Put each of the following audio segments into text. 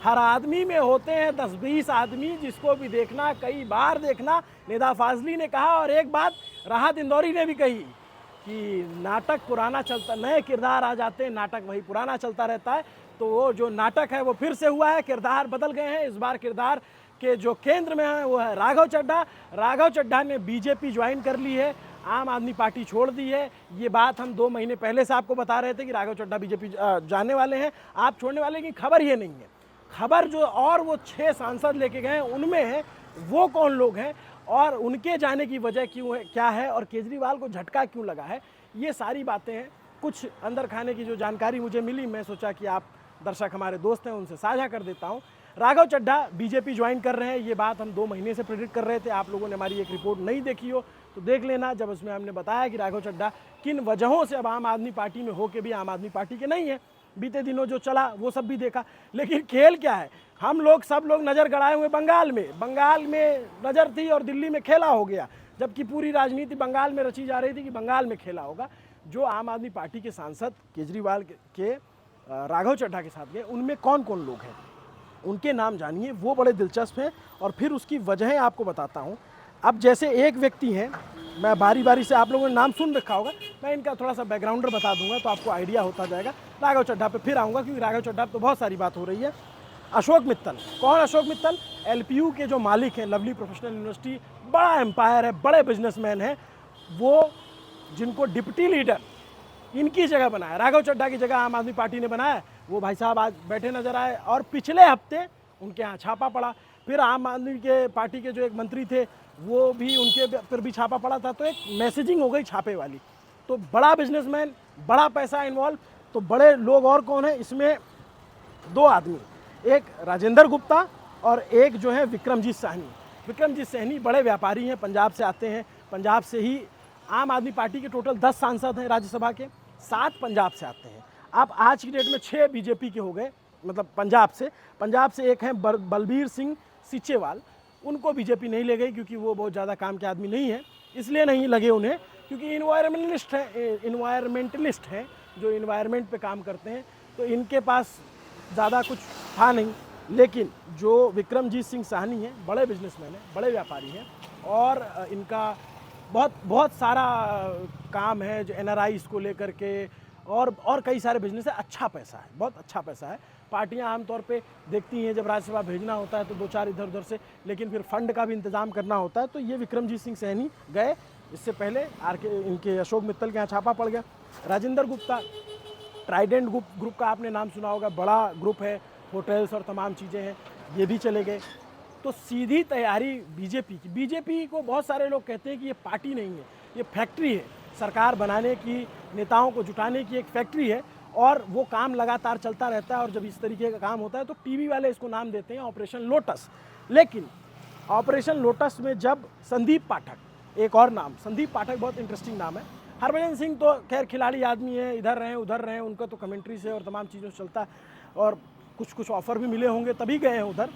हर आदमी में होते हैं 10-20 आदमी जिसको भी देखना, कई बार देखना। निदा फाजली ने कहा और एक बात राहत इंदौरी ने भी कही कि नाटक पुराना चलता, नए किरदार आ जाते हैं, नाटक वही पुराना चलता रहता है। तो वो जो नाटक है वो फिर से हुआ है, किरदार बदल गए हैं। इस बार किरदार के जो केंद्र में है वो है राघव चड्ढा। राघव चड्ढा ने बीजेपी ज्वाइन कर ली है, आम आदमी पार्टी छोड़ दी है। ये बात हम 2 महीने पहले से आपको बता रहे थे कि राघव चड्ढा बीजेपी जाने वाले हैं, आप छोड़ने वाले, की खबर ये नहीं है। खबर जो और वो 6 सांसद लेके गए उनमें है वो कौन लोग हैं और उनके जाने की वजह क्यों है, क्या है, और केजरीवाल को झटका क्यों लगा है, ये सारी बातें हैं। कुछ अंदर खाने की जो जानकारी मुझे मिली, मैं सोचा कि आप दर्शक हमारे दोस्त हैं उनसे साझा कर देता हूं। राघव चड्ढा बीजेपी ज्वाइन कर रहे हैं, ये बात हम 2 महीने से प्रेडिक्ट कर रहे थे। आप लोगों ने हमारी एक रिपोर्ट नहीं देखी हो तो देख लेना, जब उसमें हमने बताया कि राघव चड्ढा किन वजहों से अब आम आदमी पार्टी में होके भी आम आदमी पार्टी के नहीं है। बीते दिनों जो चला वो सब भी देखा, लेकिन खेल क्या है, हम लोग सब लोग नज़र गड़ाए हुए बंगाल में नज़र थी और दिल्ली में खेला हो गया, जबकि पूरी राजनीति बंगाल में रची जा रही थी कि बंगाल में खेला होगा। जो आम आदमी पार्टी के सांसद केजरीवाल के राघव चड्ढा के साथ गए, उनमें कौन कौन लोग हैं, उनके नाम जानिए, वो बड़े दिलचस्प हैं और फिर उसकी वजहें आपको बताता हूँ। अब जैसे एक व्यक्ति हैं, मैं बारी बारी से, आप लोगों ने नाम सुन रखा होगा, मैं इनका थोड़ा सा बैकग्राउंडर बता दूंगा तो आपको आइडिया होता जाएगा। राघव चड्ढा पे फिर आऊँगा क्योंकि राघव चड्ढा तो बहुत सारी बात हो रही है। अशोक मित्तल, कौन अशोक मित्तल? एलपीयू के जो मालिक हैं, लवली प्रोफेशनल यूनिवर्सिटी, बड़ा एम्पायर है, बड़े बिजनेसमैन हैं, वो जिनको डिप्टी लीडर इनकी जगह बनाया, राघव चड्ढा की जगह आम आदमी पार्टी ने बनाया, वो भाई साहब आज बैठे नजर आए। और पिछले हफ्ते उनके यहाँ छापा पड़ा, फिर आम आदमी के पार्टी के जो एक मंत्री थे वो भी, उनके पर भी छापा पड़ा था। तो एक मैसेजिंग हो गई छापे वाली। तो बड़ा बिजनेसमैन, बड़ा पैसा इन्वॉल्व, तो बड़े लोग और कौन है इसमें? 2 आदमी, एक राजेंद्र गुप्ता और एक जो है विक्रमजीत साहनी। विक्रमजीत साहनी बड़े व्यापारी हैं, पंजाब से आते हैं। पंजाब से ही आम आदमी पार्टी के टोटल 10 सांसद हैं राज्यसभा के, 7 पंजाब से आते हैं। अब आज की डेट में 6 बीजेपी के हो गए, मतलब पंजाब से एक हैं बलबीर सिंह सीचेवाल, उनको बीजेपी नहीं ले गई क्योंकि वो बहुत ज़्यादा काम के आदमी नहीं है, इसलिए नहीं लगे उन्हें, क्योंकि इन्वायरमेंटलिस्ट हैं जो इन्वायरमेंट पे काम करते हैं, तो इनके पास ज़्यादा कुछ था नहीं। लेकिन जो विक्रमजीत सिंह साहनी हैं, बड़े बिजनेसमैन हैं, बड़े व्यापारी हैं और इनका बहुत सारा काम है जो एनआरआईज़ को लेकर के और कई सारे बिजनेस है। अच्छा पैसा है, बहुत अच्छा पैसा है। पार्टियां आमतौर पे देखती हैं जब राज्यसभा भेजना होता है तो 2-4 इधर उधर से, लेकिन फिर फंड का भी इंतजाम करना होता है। तो ये विक्रमजीत सिंह सैनी गए, इससे पहले इनके अशोक मित्तल के यहाँ छापा पड़ गया। राजेंद्र गुप्ता, ट्राइडेंट ग्रुप का आपने नाम सुना होगा, बड़ा ग्रुप है, होटल्स और तमाम चीज़ें हैं, ये भी चले गए। तो सीधी तैयारी बीजेपी की। बीजेपी को बहुत सारे लोग कहते हैं कि ये पार्टी नहीं है, ये फैक्ट्री है, सरकार बनाने की, नेताओं को जुटाने की एक फैक्ट्री है और वो काम लगातार चलता रहता है। और जब इस तरीके का काम होता है तो टीवी वाले इसको नाम देते हैं ऑपरेशन लोटस। लेकिन ऑपरेशन लोटस में जब संदीप पाठक, एक और नाम, संदीप पाठक बहुत इंटरेस्टिंग नाम है। हरभजन सिंह तो खैर खिलाड़ी आदमी है, इधर रहे उधर रहे, उनका तो कमेंट्री से और तमाम चीज़ों से चलता है और कुछ ऑफर भी मिले होंगे तभी गए हैं उधर।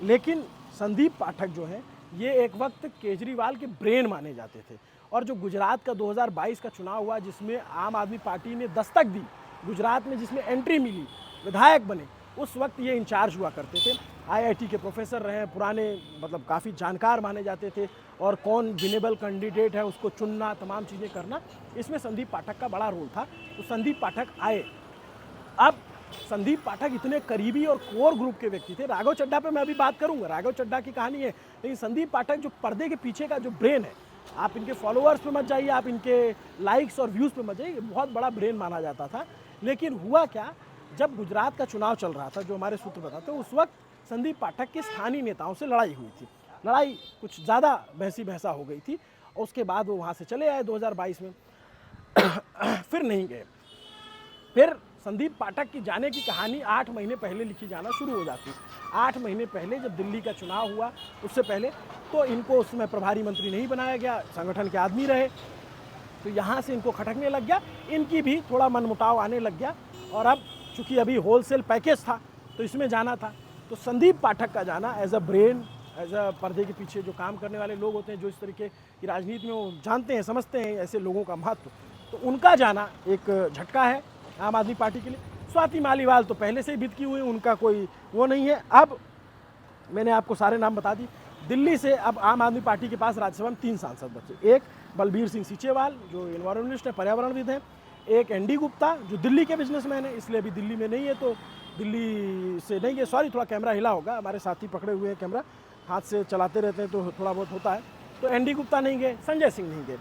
लेकिन संदीप पाठक जो हैं, ये एक वक्त केजरीवाल के ब्रेन माने जाते थे। और जो गुजरात का 2022 का चुनाव हुआ जिसमें आम आदमी पार्टी ने दस्तक दी, गुजरात में जिसमें एंट्री मिली, विधायक बने, उस वक्त ये इंचार्ज हुआ करते थे। आईआईटी के प्रोफेसर रहे, पुराने, मतलब काफ़ी जानकार माने जाते थे और कौन विनेबल कैंडिडेट है उसको चुनना, तमाम चीज़ें करना, इसमें संदीप पाठक का बड़ा रोल था। तो संदीप पाठक आए। अब संदीप पाठक इतने करीबी और कोर ग्रुप के व्यक्ति थे। राघव चड्ढा पे मैं अभी बात करूंगा, राघव चड्ढा की कहानी है, लेकिन संदीप पाठक जो पर्दे के पीछे का जो ब्रेन है, आप इनके फॉलोअर्स पे मत जाइए, आप इनके लाइक्स और व्यूज़ पे मत जाइए, बहुत बड़ा ब्रेन माना जाता था। लेकिन हुआ क्या, जब गुजरात का चुनाव चल रहा था, जो हमारे सूत्र बताते हैं, उस वक्त संदीप पाठक के स्थानीय नेताओं से लड़ाई हुई थी। लड़ाई कुछ ज़्यादा बहसा हो गई थी और उसके बाद वो वहाँ से चले आए 2022 में। फिर नहीं गए। फिर संदीप पाठक की जाने की कहानी 8 महीने पहले लिखी जाना शुरू हो जाती। 8 महीने पहले जब दिल्ली का चुनाव हुआ, उससे पहले तो इनको उस समय प्रभारी मंत्री नहीं बनाया गया, संगठन के आदमी रहे, तो यहाँ से इनको खटकने लग गया, इनकी भी थोड़ा मनमुटाव आने लग गया। और अब चूँकि अभी होलसेल पैकेज था तो इसमें जाना था, तो संदीप पाठक का जाना as a brain, as a पर्दे के पीछे जो काम करने वाले लोग होते हैं, जो इस तरीके की राजनीति में वो जानते हैं, समझते हैं ऐसे लोगों का महत्व, तो उनका जाना एक झटका है आम आदमी पार्टी के लिए। स्वाति मालीवाल तो पहले से ही बिदकी हुई, उनका कोई वो नहीं है। अब मैंने आपको सारे नाम बता दी। दिल्ली से अब आम आदमी पार्टी के पास राज्यसभा में 3 सांसद बचे। एक बलबीर सिंह सीचेवाल जो इन्वायरमेंटलिस्ट है, पर्यावरणविद हैं। एक एनडी गुप्ता जो दिल्ली के बिजनेसमैन है, इसलिए अभी दिल्ली में नहीं है, तो दिल्ली से नहीं है। सॉरी, थोड़ा कैमरा हिला होगा, हमारे साथी पकड़े हुए हैं कैमरा, हाथ से चलाते रहते हैं तो थोड़ा बहुत होता है। तो एनडी गुप्ता नहीं गए, संजय सिंह नहीं गए।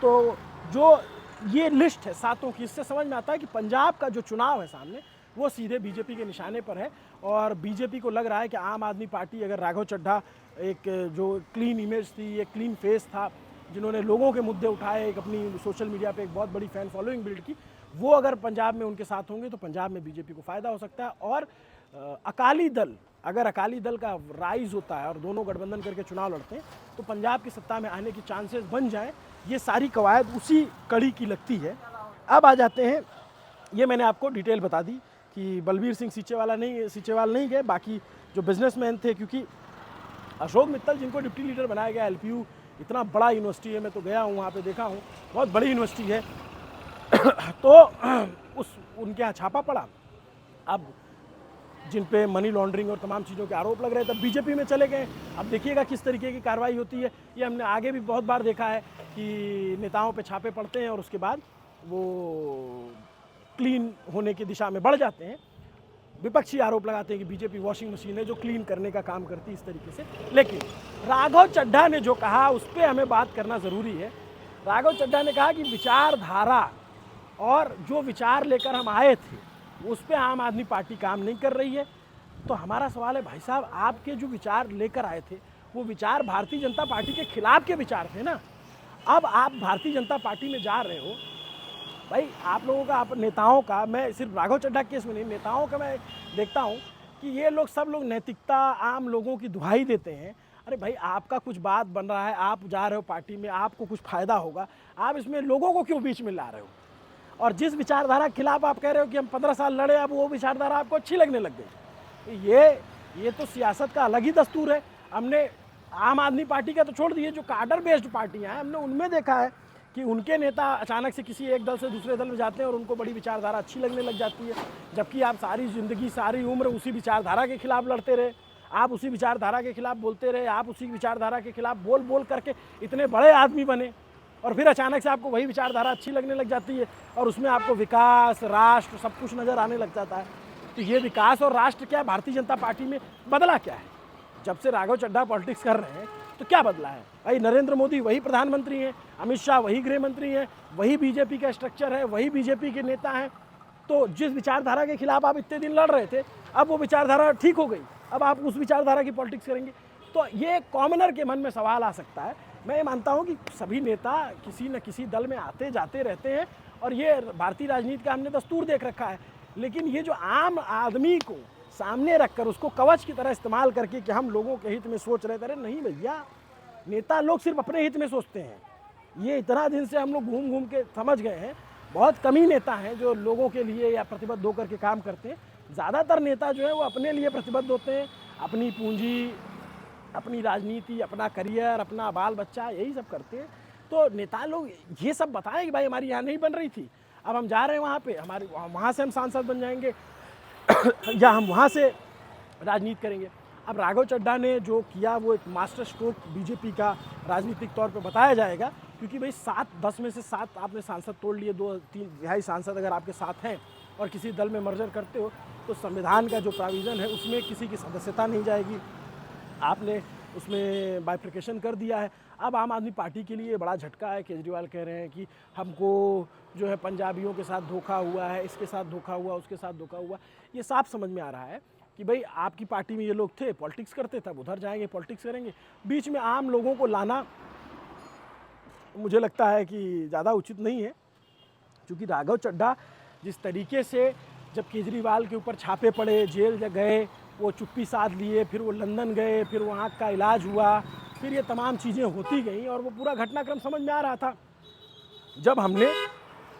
तो जो ये लिस्ट है सातों की, इससे समझ में आता है कि पंजाब का जो चुनाव है सामने, वो सीधे बीजेपी के निशाने पर है। और बीजेपी को लग रहा है कि आम आदमी पार्टी, अगर राघव चड्ढा एक जो क्लीन इमेज थी, एक क्लीन फेस था, जिन्होंने लोगों के मुद्दे उठाए, एक अपनी सोशल मीडिया पे एक बहुत बड़ी फैन फॉलोइंग बिल्ड की, वो अगर पंजाब में उनके साथ होंगे तो पंजाब में बीजेपी को फ़ायदा हो सकता है। और अकाली दल, अगर अकाली दल का राइज होता है और दोनों गठबंधन करके चुनाव लड़ते हैं तो पंजाब की सत्ता में आने की चांसेस बन जाएं। ये सारी कवायद उसी कड़ी की लगती है। अब आ जाते हैं, ये मैंने आपको डिटेल बता दी कि बलबीर सिंह सीचेवाल नहीं गए, बाकी जो बिजनेसमैन थे, क्योंकि अशोक मित्तल जिनको डिप्टी लीडर बनाया गया, एलपीयू इतना बड़ा यूनिवर्सिटी है, मैं तो गया हूँ वहाँ पे, देखा हूँ, बहुत बड़ी यूनिवर्सिटी है। तो उनके यहाँ छापा पड़ा। अब जिन पे मनी लॉन्ड्रिंग और तमाम चीज़ों के आरोप लग रहे थे, तब बीजेपी में चले गए। अब देखिएगा किस तरीके की कार्रवाई होती है। ये हमने आगे भी बहुत बार देखा है कि नेताओं पे छापे पड़ते हैं और उसके बाद वो क्लीन होने की दिशा में बढ़ जाते हैं। विपक्षी आरोप लगाते हैं कि बीजेपी वॉशिंग मशीन है जो क्लीन करने का काम करती है, इस तरीके से। लेकिन राघव चड्ढा ने जो कहा उस पर हमें बात करना ज़रूरी है। राघव चड्ढा ने कहा कि विचारधारा और जो विचार लेकर हम आए थे उस पर आम आदमी पार्टी काम नहीं कर रही है। तो हमारा सवाल है, भाई साहब, आपके जो विचार लेकर आए थे वो विचार भारतीय जनता पार्टी के खिलाफ के विचार थे ना। अब आप भारतीय जनता पार्टी में जा रहे हो, भाई आप लोगों का, आप नेताओं का, मैं सिर्फ राघव चड्ढा केस में नहीं, नेताओं का मैं देखता हूँ कि ये लोग सब लोग नैतिकता, आम लोगों की दुहाई देते हैं। अरे भाई, आपका कुछ बात बन रहा है, आप जा रहे हो पार्टी में, आपको कुछ फ़ायदा होगा, आप इसमें लोगों को क्यों बीच में ला रहे हो? और जिस विचारधारा के खिलाफ आप कह रहे हो कि हम 15 साल लड़े, अब वो विचारधारा आपको अच्छी लगने लग गई। ये तो सियासत का अलग ही दस्तूर है। हमने आम आदमी पार्टी का तो छोड़ दिए, जो काडर बेस्ड पार्टियां हैं, हमने उनमें देखा है कि उनके नेता अचानक से किसी एक दल से दूसरे दल में जाते हैं और उनको बड़ी विचारधारा अच्छी लगने लग जाती है, जबकि आप सारी ज़िंदगी, सारी उम्र उसी विचारधारा के खिलाफ लड़ते रहे, आप उसी विचारधारा के खिलाफ बोलते रहे, आप उसी विचारधारा के खिलाफ बोल बोल करके इतने बड़े आदमी बने, और फिर अचानक से आपको वही विचारधारा अच्छी लगने लग जाती है और उसमें आपको विकास, राष्ट्र, सब कुछ नज़र आने लग जाता है। तो ये विकास और राष्ट्र क्या भारतीय जनता पार्टी में बदला क्या है? जब से राघव चड्ढा पॉलिटिक्स कर रहे हैं तो क्या बदला है? भाई नरेंद्र मोदी वही प्रधानमंत्री हैं, अमित शाह वही गृह मंत्री हैं, वही बीजेपी का स्ट्रक्चर है, वही बीजेपी के नेता हैं। तो जिस विचारधारा के खिलाफ आप इतने दिन लड़ रहे थे, अब वो विचारधारा ठीक हो गई, अब आप उस विचारधारा की पॉलिटिक्स करेंगे। तो ये कॉमनर के मन में सवाल आ सकता है। मैं मानता हूं कि सभी नेता किसी न किसी दल में आते जाते रहते हैं और ये भारतीय राजनीति का हमने दस्तूर देख रखा है। लेकिन ये जो आम आदमी को सामने रखकर उसको कवच की तरह इस्तेमाल करके कि हम लोगों के हित में सोच रहे थे, अरे नहीं भैया, नेता लोग सिर्फ अपने हित में सोचते हैं। ये इतना दिन से हम लोग घूम घूम के समझ गए हैं। बहुत कम ही नेता हैं जो लोगों के लिए या प्रतिबद्ध होकर के काम करते हैं। ज़्यादातर नेता जो है वो अपने लिए प्रतिबद्ध होते हैं, अपनी पूंजी, अपनी राजनीति, अपना करियर, अपना बाल बच्चा, यही सब करते हैं। तो नेता लोग ये सब बताएं कि भाई हमारी यहाँ नहीं बन रही थी, अब हम जा रहे हैं वहाँ पे, हमारे वहाँ से हम सांसद बन जाएंगे या हम वहाँ से राजनीति करेंगे। अब राघव चड्ढा ने जो किया वो एक मास्टर स्ट्रोक बीजेपी का राजनीतिक तौर पे बताया जाएगा, क्योंकि भाई 7-10 में से 7 आपने सांसद तोड़ लिए, 2-3 सांसद अगर आपके साथ हैं और किसी दल में मर्जर करते हो तो संविधान का जो प्रोविज़न है उसमें किसी की सदस्यता नहीं जाएगी। आपने उसमें बाइफ्रिकेशन कर दिया है। अब आम आदमी पार्टी के लिए बड़ा झटका है। केजरीवाल कह रहे हैं कि हमको जो है पंजाबियों के साथ धोखा हुआ है, इसके साथ धोखा हुआ, उसके साथ धोखा हुआ। ये साफ समझ में आ रहा है कि भाई आपकी पार्टी में ये लोग थे, पॉलिटिक्स करते, तब उधर जाएंगे पॉलिटिक्स करेंगे। बीच में आम लोगों को लाना मुझे लगता है कि ज़्यादा उचित नहीं है, क्योंकि राघव चड्ढा जिस तरीके से जब केजरीवाल के ऊपर छापे पड़े, जेल गए, वो चुप्पी साध लिए, फिर वो लंदन गए, फिर वहाँ का इलाज हुआ, फिर ये तमाम चीज़ें होती गई और वो पूरा घटनाक्रम समझ में आ रहा था। जब हमने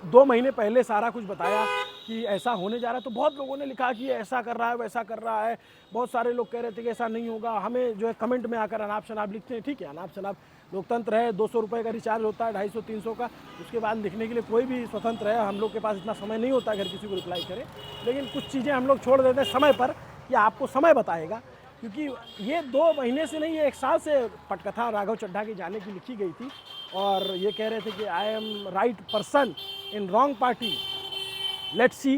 2 महीने पहले सारा कुछ बताया कि ऐसा होने जा रहा है, तो बहुत लोगों ने लिखा कि ऐसा कर रहा है, वैसा कर रहा है। बहुत सारे लोग कह रहे थे कि ऐसा नहीं होगा। हमें जो है कमेंट में आकर अनाप शनाप लिखते हैं, ठीक है, अनाप शनाप लोकतंत्र है। 200 रुपये का रिचार्ज होता है, 250-300 का, उसके बाद लिखने के लिए कोई भी स्वतंत्र है। हम लोग के पास इतना समय नहीं होता अगर किसी को रिप्लाई करें, लेकिन कुछ चीज़ें हम लोग छोड़ देते हैं समय पर, कि आपको समय बताएगा। क्योंकि ये 2 महीने से नहीं, ये 1 साल से पटकथा राघव चड्ढा की जाने की लिखी गई थी, और ये कह रहे थे कि I am right person in wrong party, let's see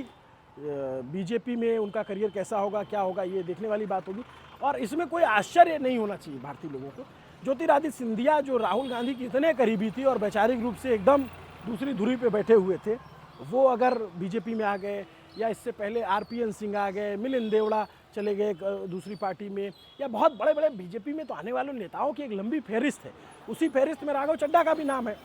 BJP में उनका करियर कैसा होगा, क्या होगा, ये देखने वाली बात होगी। और इसमें कोई आश्चर्य नहीं होना चाहिए भारतीय लोगों को। ज्योतिरादित्य सिंधिया जो राहुल गांधी की इतने करीबी थी और वैचारिक रूप से एकदम दूसरी धुरी पे बैठे हुए थे, वो अगर बीजेपी में आ गए, या इससे पहले RPN सिंह आ गए, मिलिंद देवड़ा चले गए दूसरी पार्टी में, या बहुत बड़े बड़े बीजेपी में तो आने वाले नेताओं की एक लंबी फहरिस्त है। उसी फहरिस्त में राघव चड्ढा का भी नाम है।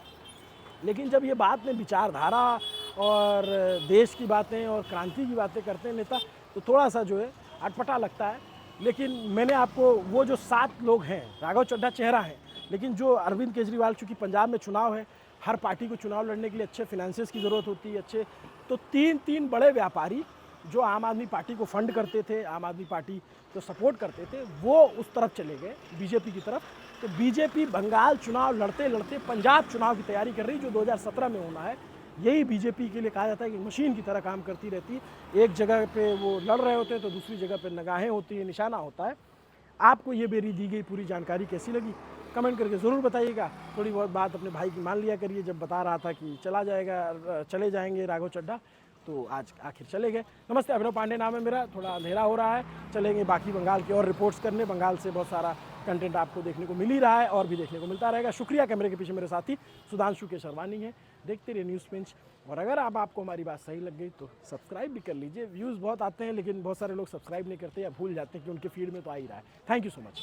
लेकिन जब ये बात में विचारधारा और देश की बातें और क्रांति की बातें करते हैं नेता, तो थोड़ा सा जो है अटपटा लगता है। लेकिन मैंने आपको वो जो 7 लोग हैं, राघव चड्ढा चेहरा है, लेकिन जो अरविंद केजरीवाल, चूँकि पंजाब में चुनाव है, हर पार्टी को चुनाव लड़ने के लिए अच्छे फिनेंसेस की ज़रूरत होती है, अच्छे, तो 3 बड़े व्यापारी जो आम आदमी पार्टी को फंड करते थे, आम आदमी पार्टी को सपोर्ट करते थे, वो उस तरफ चले गए, बीजेपी की तरफ। तो बीजेपी बंगाल चुनाव लड़ते लड़ते पंजाब चुनाव की तैयारी कर रही, जो 2017 में होना है। यही बीजेपी के लिए कहा जाता है कि मशीन की तरह काम करती रहती है। एक जगह पे वो लड़ रहे होते हैं तो दूसरी जगह पे निगाहें होती हैं, निशाना होता है। आपको ये मेरी दी गई पूरी जानकारी कैसी लगी, कमेंट करके ज़रूर बताइएगा। थोड़ी बहुत बात अपने भाई की मान लिया करिए। जब बता रहा था कि चले जाएंगे राघव चड्ढा, तो आज आखिर चले गए। नमस्ते, अभिनव पांडे नाम है मेरा। थोड़ा अंधेरा हो रहा है, चलेंगे बाकी बंगाल की और रिपोर्ट्स करने। बंगाल से बहुत सारा कंटेंट आपको देखने को मिल ही रहा है और भी देखने को मिलता रहेगा। शुक्रिया। कैमरे के पीछे मेरे साथी सुधांशु के शर्वानी हैं। देखते रहिए न्यूज़ पिंच। और अगर आपको हमारी बात सही लग गई तो सब्सक्राइब भी कर लीजिए। व्यूज़ बहुत आते हैं, लेकिन बहुत सारे लोग सब्सक्राइब नहीं करते या भूल जाते हैं कि उनके फीड में तो आ ही रहा है। Thank you so much.